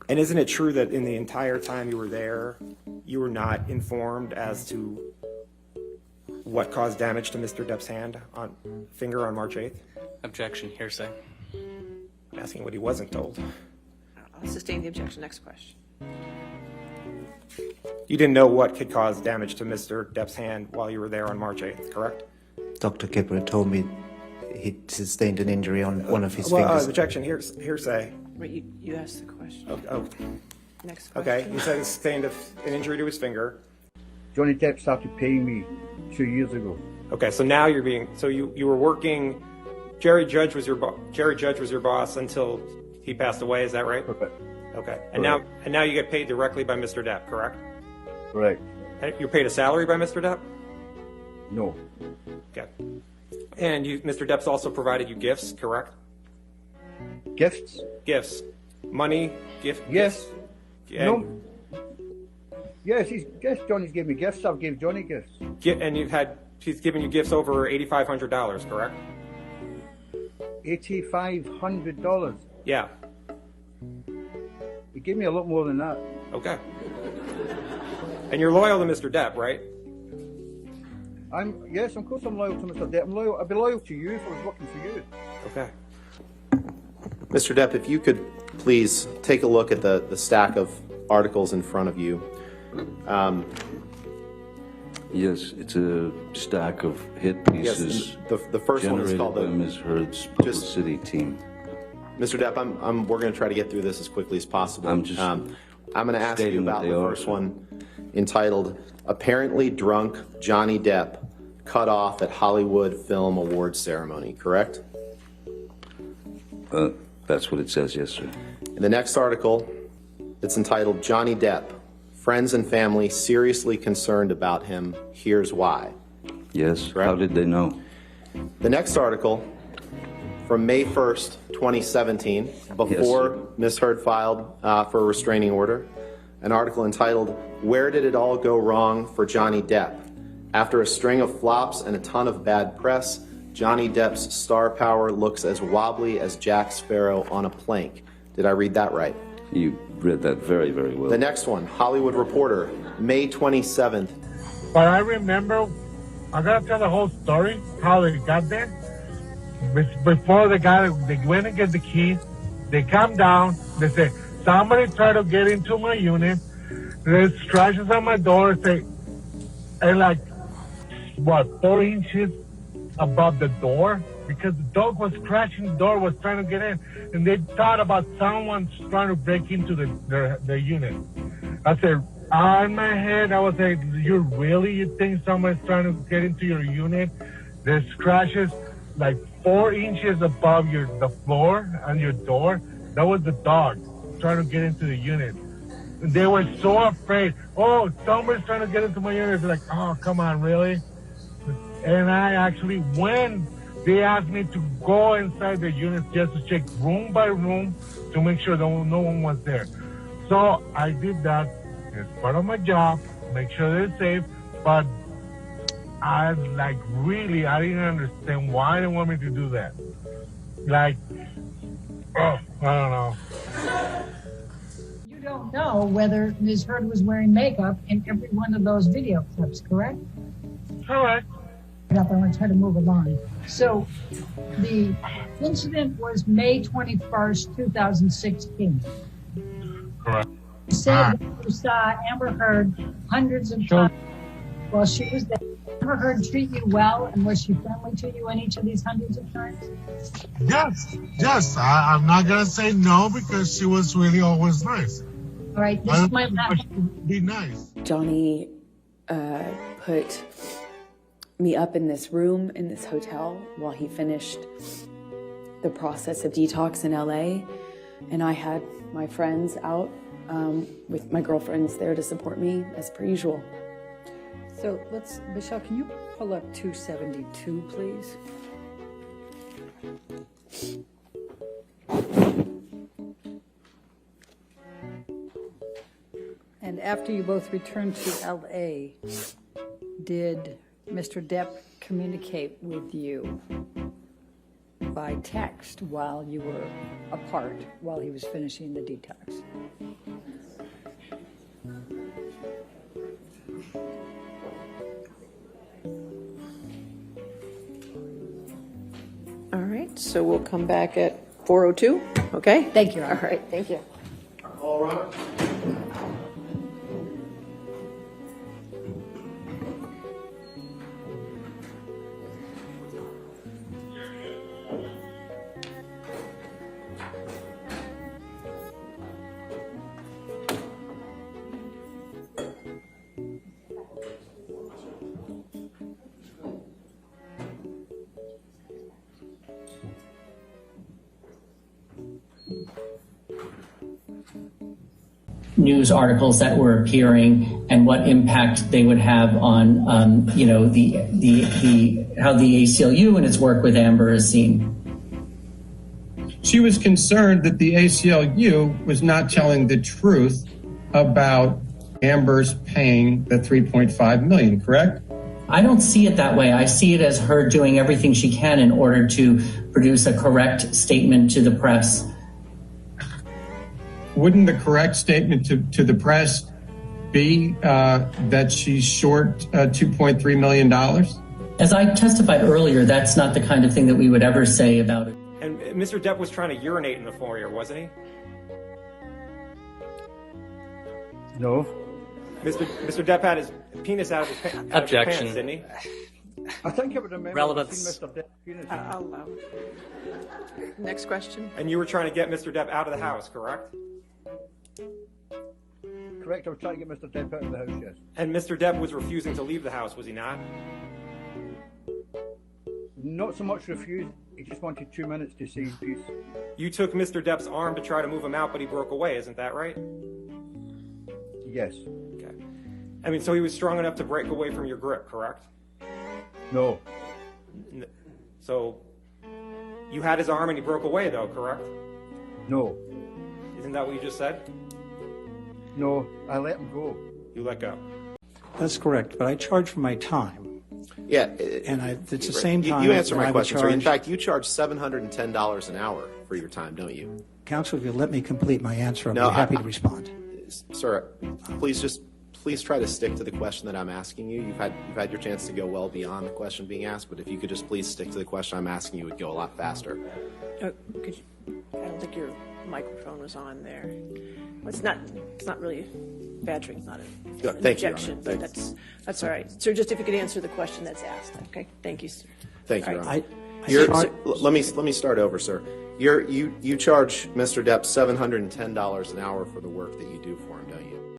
And isn't it true that in the entire time you were there, you were not informed as to what caused damage to Mr. Depp's finger on March 8th? Objection, hearsay. I'm asking what he wasn't told. I'll sustain the objection. Next question. You didn't know what could cause damage to Mr. Depp's hand while you were there on March 8th, correct? Dr. Kipper told me he'd sustained an injury on one of his fingers. Objection, hearsay. Wait, you asked the question. Oh, Next question. okay. He said he sustained an injury to his finger. Johnny Depp started paying me 2 years ago. Okay, so now you're being, so you were working, Jerry Judge was your boss until he passed away, is that right? Correct. Okay, and now you get paid directly by Mr. Depp, correct? Correct. You're paid a salary by Mr. Depp? No. Okay. And Mr. Depp's also provided you gifts, correct? Gifts? Gifts. Money, Yes. gifts. No. Yes, Johnny's given me gifts. I've given Johnny gifts. And he's given you gifts over $8,500, correct? $8,500. Yeah. He gave me a lot more than that. Okay. And you're loyal to Mr. Depp, right? Yes, of course I'm loyal to Mr. Depp. I'd be loyal to you if I was working for you. Okay. Mr. Depp, if you could please take a look at the stack of articles in front of you. Yes, it's a stack of hit pieces. Yes, the first one is called by Ms. Heard's publicity team. Mr. Depp, we're going to try to get through this as quickly as possible. I'm just I'm going to ask you stating about what the they are, first sir. one, entitled "Apparently Drunk Johnny Depp Cut Off at Hollywood Film Awards Ceremony," correct? That's what it says, yes, sir. In the next article, it's entitled "Johnny Depp, Friends and Family Seriously Concerned About Him. Here's Why." Yes, Correct. how did they know? The next article, from May 1st, 2017, before Ms. Heard filed for a restraining order, an article entitled "Where Did It All Go Wrong for Johnny Depp? After a string of flops and a ton of bad press, Johnny Depp's star power looks as wobbly as Jack Sparrow on a plank." Did I read that right? You read that very, very well. The next one, Hollywood Reporter, May 27th. But I remember, I gotta tell the whole story, how they got there. Before they went and get the key, they come down, they say, somebody tried to get into my unit, there's scratches on my door, and like, 4 inches above the door, because the dog was scratching the door, was trying to get in, and they thought about someone trying to break into their unit. I said, on my head, I was like, you think someone's trying to get into your unit? There's scratches like 4 inches above the floor and your door. That was the dog trying to get into the unit. And they were so afraid. Oh, somebody's trying to get into my unit. They're like, oh, come on, really? And I actually, when they asked me to go inside the unit just to check room by room to make sure no one was there. So I did that. It's part of my job, make sure they're safe, but I didn't understand why they want me to do that. I don't know. You don't know whether Ms. Heard was wearing makeup in every one of those video clips, correct? Correct. I want to try to move along. So the incident was May 21st, 2016. Correct. You said that you saw Amber Heard hundreds of times while she was there. Did Amber Heard treat you well, and was she friendly to you in each of these hundreds of times? Yes. I'm not going to say no because she was really always nice. All right, this is my last. Be nice. Johnny put me up in this room in this hotel while he finished the process of detox in LA, and I had my friends out with my girlfriends there to support me as per usual. So Michelle, can you pull up 272, please? And after you both returned to LA, did Mr. Depp communicate with you by text while you were apart, while he was finishing the detox. All right, so we'll come back at 4:02, okay? Thank you, Your All Honor. right, thank you. All right. News articles that were appearing and what impact they would have on, how the ACLU and its work with Amber is seen. She was concerned that the ACLU was not telling the truth about Amber's paying the $3.5 million, correct? I don't see it that way. I see it as her doing everything she can in order to produce a correct statement to the press. Wouldn't the correct statement to the press be that she's short $2.3 million? As I testified earlier, that's not the kind of thing that we would ever say about it. And Mr. Depp was trying to urinate in the foyer, wasn't he? No. Mr. Depp had his penis out of his, Objection. pants, didn't he? I think I would remember Relevance. seeing Mr. Depp's penis. I'll allow. Next question. And you were trying to get Mr. Depp out of the house, correct? Correct, I was trying to get Mr. Depp out of the house, yes. And Mr. Depp was refusing to leave the house, was he not? Not so much refused, he just wanted 2 minutes to see his piece. You took Mr. Depp's arm to try to move him out, but he broke away, isn't that right? Yes. Okay. I mean, so he was strong enough to break away from your grip, correct? No. So you had his arm and he broke away, though, correct? No. Isn't that what you just said? No, I let him go. You let go. That's correct, but I charge for my time. Yeah. And it's the same time. You answer that I my would question, sir. In charge- fact, you charge $710 an hour for your time, don't you? Counsel, if you'll let me complete my answer, I'll No, be happy to respond. Sir, please try to stick to the question that I'm asking you. You've had your chance to go well beyond the question being asked, but if you could just please stick to the question I'm asking you, it would go a lot faster. I don't think your microphone was on there. Well, it's not really badgering. It's not an Thank you, Your objection, Honor. but that's all right. So just if you could answer the question that's asked. Okay. Thank you, sir. Thank you, All Your right. Honor. Let me start over, sir. You charge Mr. Depp $710 an hour for the work that you do for him, don't you?